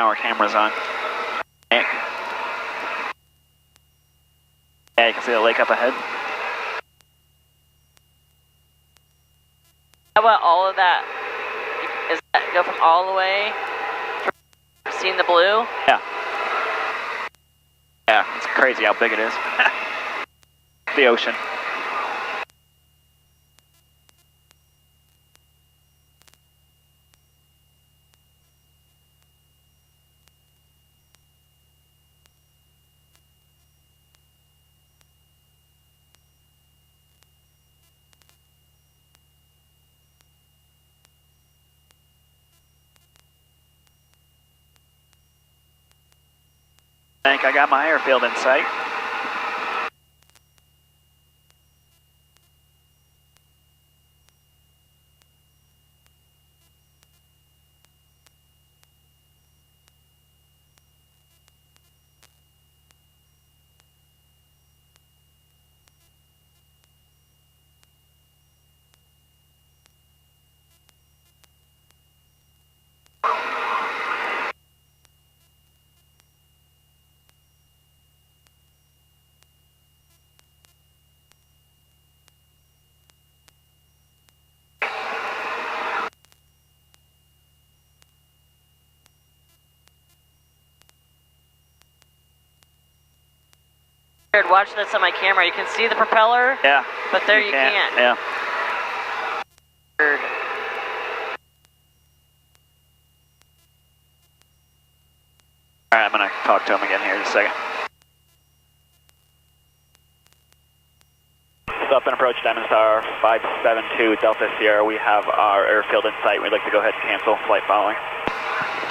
now our camera's on. Yeah, you can see the lake up ahead. How about all of that? Is that go from all the way from seeing the blue? Yeah. Yeah, it's crazy how big it is. The ocean. I think I got my airfield in sight. Watch this on my camera. You can see the propeller. Yeah. But there you can't. Yeah. Alright, I'm going to talk to him again here in a second. Up and approach Diamond Star 572 Delta Sierra. We have our airfield in sight. We'd like to go ahead and cancel flight following.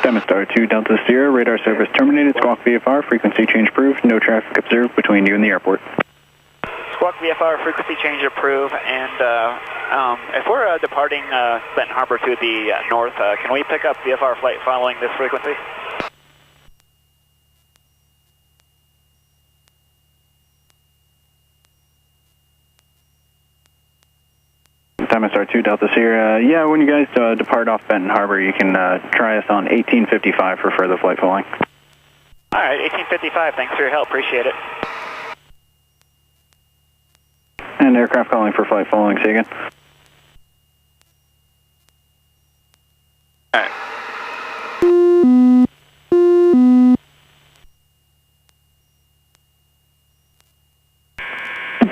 Diamond Star 2 Delta Sierra, radar service terminated, squawk VFR, frequency change approved, no traffic observed between you and the airport. Squawk VFR, frequency change approved, and if we're departing Benton Harbor to the north, can we pick up VFR flight following this frequency? Diamond Star 2 Delta Sierra, yeah, when you guys depart off Benton Harbor, you can try us on 1855 for further flight following. Alright, 1855, thanks for your help, appreciate it. And aircraft calling for flight following, say again. Alright.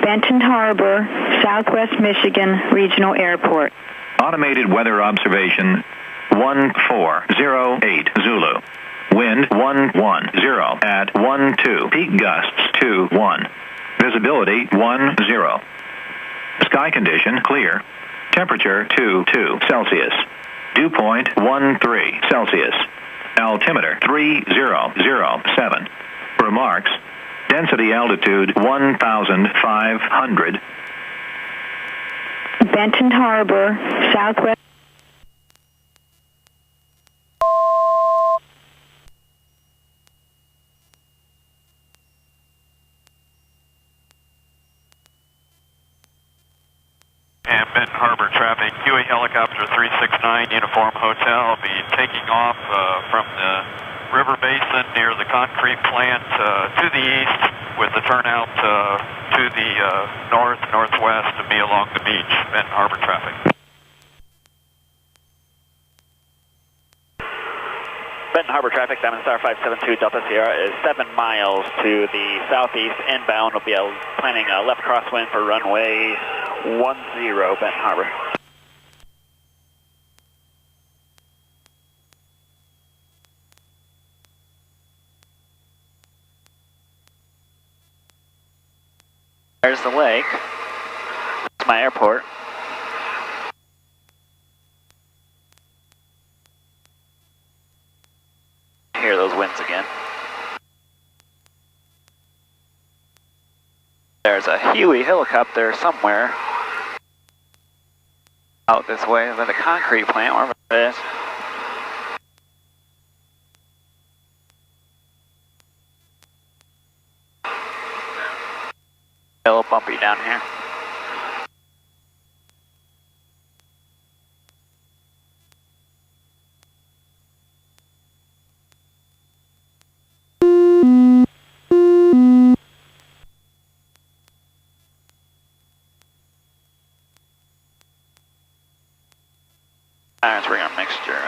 Benton Harbor, Southwest Michigan Regional Airport. Automated weather observation 1408 Zulu. Wind 110 at 12. Peak gusts 21. Visibility 10. Sky condition clear. Temperature 22 Celsius. Dew point 13 Celsius. Altimeter 3007. Remarks. Density altitude 1,500. Benton Harbor, Southwest. And Benton Harbor traffic, Huey Helicopter 369 Uniform Hotel will be taking off from the river basin near the concrete plant to the east with the turnout to the northwest to be along the beach, Benton Harbor traffic. Benton Harbor traffic, Diamond Star 572 Delta Sierra is 7 miles to the southeast inbound. We'll be planning a left crosswind for runway 10 Benton Harbor. There's the lake. That's my airport. Hear those winds again. There's a Huey helicopter somewhere out this way. Is that a concrete plant, wherever it is? A little bumpy down here. tires, we're going to mixture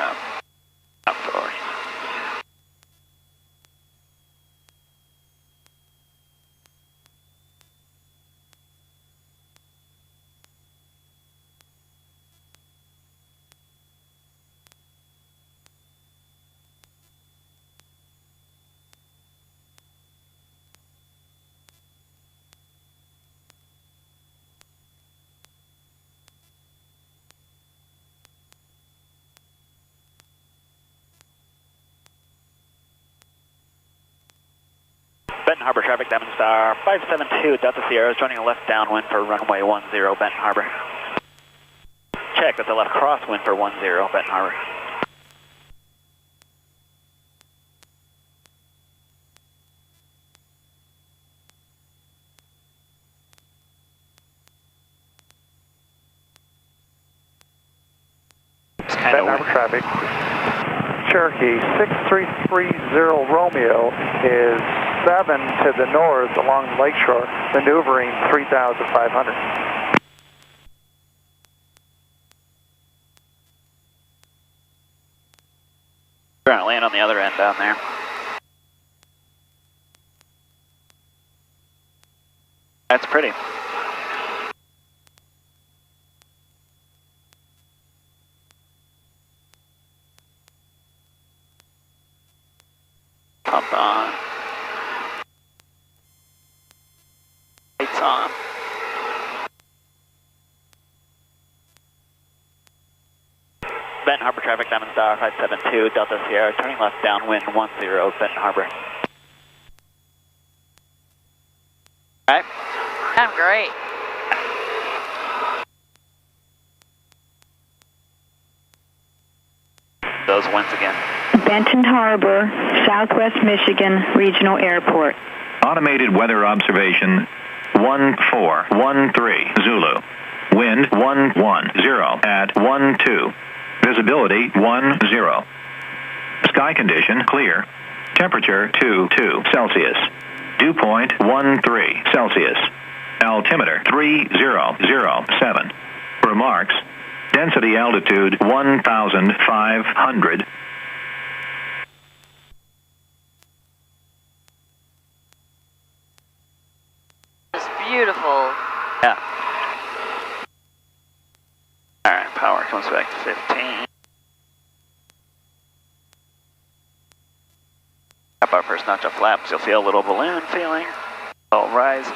up forward. Benton Harbor traffic, Diamond Star 572 Delta Sierra is joining a left downwind for runway 10 Benton Harbor. Check, that's a left crosswind for 10 Benton Harbor. Benton Harbor traffic. Cherokee 6330 Romeo is 7 to the north along the lakeshore, maneuvering 3,500. We're going to land on the other end down there. That's pretty. Pump on. Lights on. Benton Harbor traffic, Diamond Star 572 Delta Sierra, turning left downwind 10 Benton Harbor. Alright. I'm great. Those winds again. Benton Harbor, Southwest Michigan Regional Airport. Automated weather observation 1413 Zulu. Wind 110 at 12. Visibility 10. Sky condition clear. Temperature 22 Celsius. Dew point 13 Celsius. Altimeter 3007. Remarks. Density altitude 1,500. It's beautiful. Yeah. Alright, power comes back to 15. Up our first notch of flaps, you'll feel a little balloon feeling. It'll rise.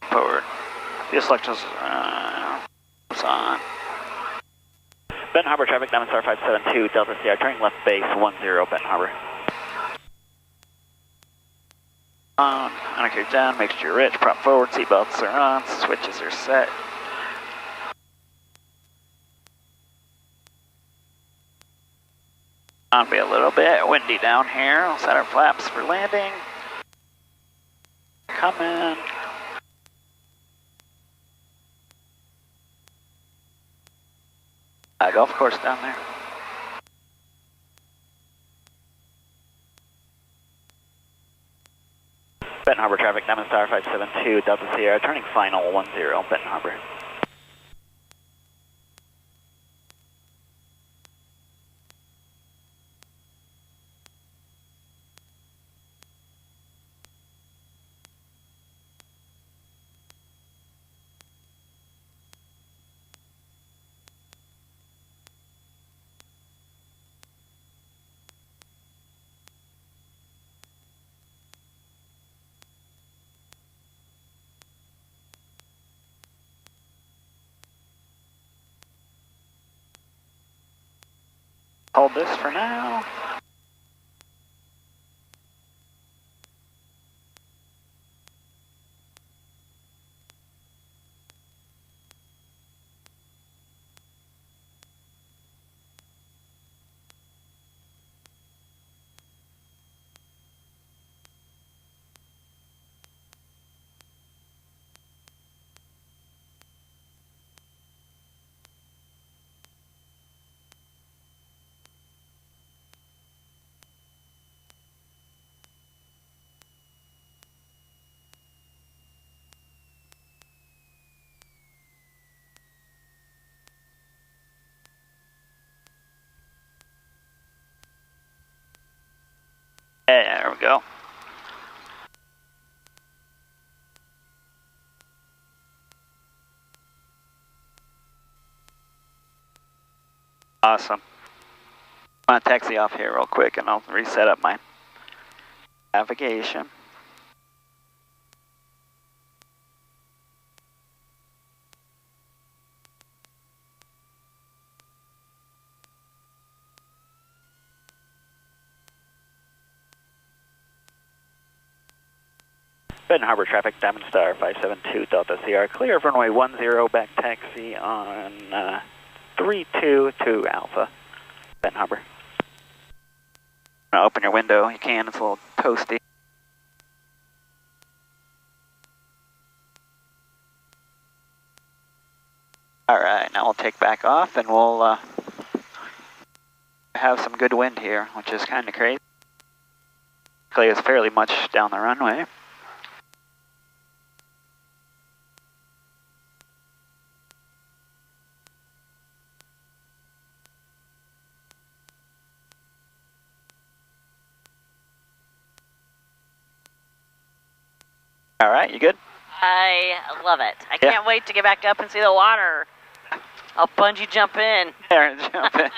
Forward. The selections on. Benton Harbor traffic, Diamond Star 572 Delta Sierra, turning left base 10 Benton Harbor. On, anchor down, make sure you're rich, prop forward, seatbelts are on, switches are set. On be a little bit windy down here, we'll set our flaps for landing. Coming. Golf course down there. Benton Harbor traffic, Diamond Star 572 Delta Sierra, turning final 10 Benton Harbor. Hold this for now. Yeah, there we go. Awesome. I'm going to taxi off here real quick and I'll reset up my navigation. Benton Harbor traffic, Diamond Star 572 Delta Sierra, clear of runway 10, back taxi on 322 Alpha, Benton Harbor. Open your window, you can, it's a little toasty. Alright, now we'll take back off and we'll have some good wind here, which is kind of crazy. Luckily it's fairly much down the runway. All right, you good? I love it. I can't wait to get back up and see the water. I'll bungee jump in. There, jump in.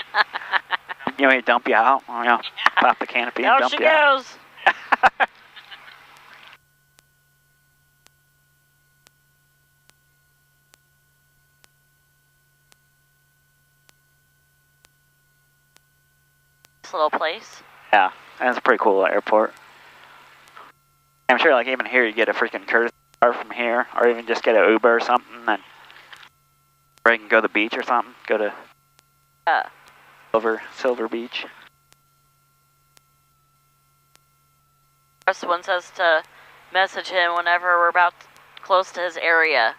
You want me to dump you out? You know, pop the canopy and dump you out. There she goes. This little place. Yeah, that's a pretty cool airport. I'm sure, like, even here you get a freaking courtesy car from here, or even just get an Uber or something, and or you can go to the beach or something. Go to Silver Beach. Press wants us to message him whenever we're about close to his area.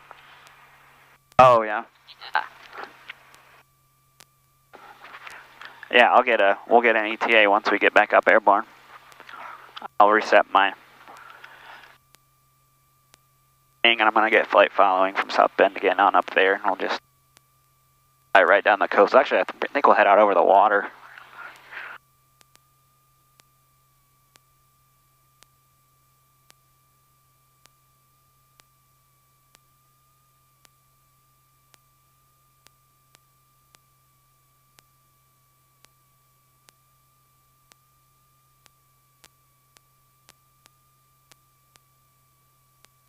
Oh yeah. Yeah, we'll get an ETA once we get back up airborne. I'll reset my thing, and I'm gonna get flight following from South Bend to get on up there, and we'll just fly right down the coast. Actually, I think we'll head out over the water.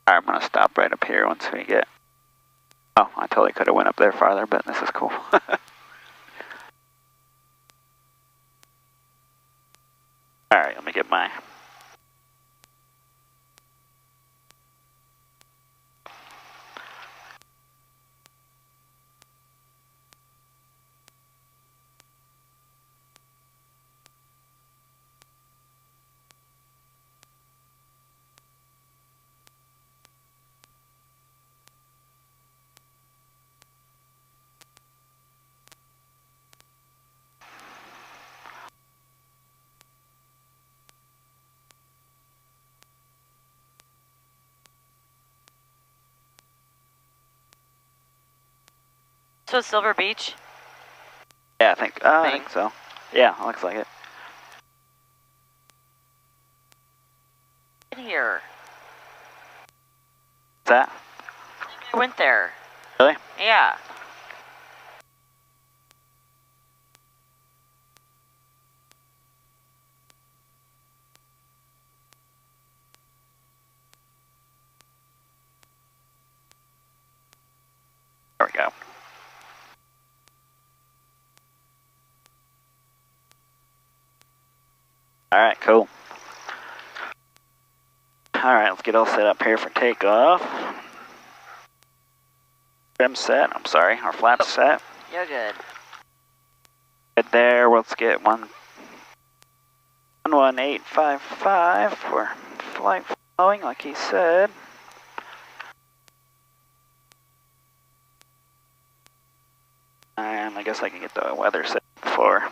Alright, I'm going to stop right up here once we get... Oh, I totally could have went up there farther, but this is cool. Alright, let me get my... So Silver Beach? Yeah, I think so. Yeah, looks like it. In here. What's that? I went there. Really? Yeah. There we go. Alright, cool. Alright, let's get all set up here for takeoff. Trim set, I'm sorry, our flaps set. You're good. Good there, let's get 11855 for flight following, like he said. And I guess I can get the weather set before.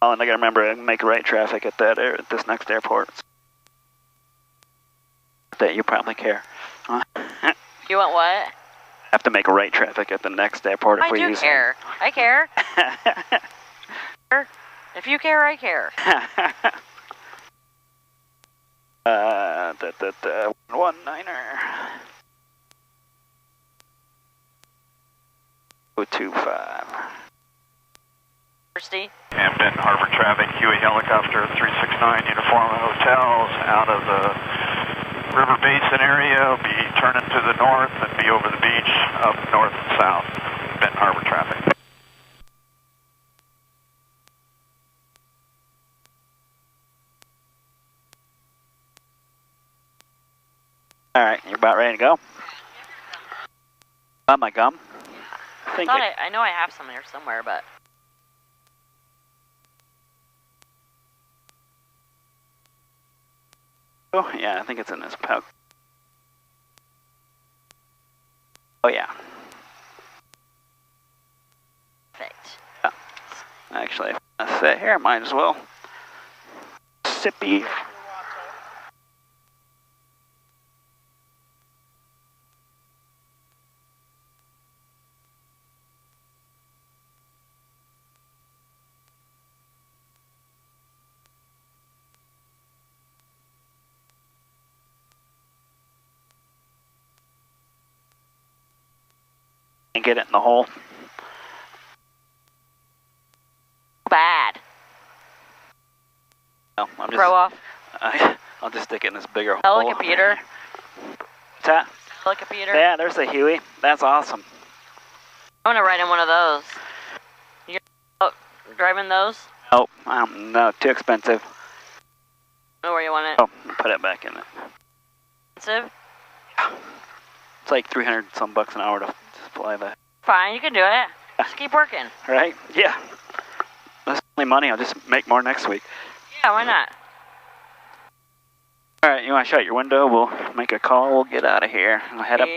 Oh, and I gotta remember to make right traffic at this next airport. That you probably care. You want what? Have to make right traffic at the next airport if we use it. I care. If you care, I care. 19er. 025. Gusty. And Benton Harbor traffic, Huey helicopter 369 uniform hotels out of the river basin area. Will be turning to the north and be over the beach up north and south. Benton Harbor traffic. All right, you're about ready to go? Got my gum? I know I have some here somewhere, but... Oh, yeah, I think it's in this pouch. Oh, yeah. Perfect. Yeah. Actually, if I sit here, might as well. Sippy. And get it in the hole. Bad. No, I'm just, Throw off. I'll just stick it in this bigger hole. Helicopeter. What's that? Helicopeter. Yeah, there's the Huey. That's awesome. I want to ride in one of those. You're driving those? Oh, no, too expensive. I know where you want it. Oh, put it back in it. Expensive? It's like 300 some bucks an hour to fly that. Fine, you can do it. Just keep working. Right? Yeah. That's only money. I'll just make more next week. Yeah, why not? All right, you want to shut your window? We'll make a call. We'll get out of here. We'll head up.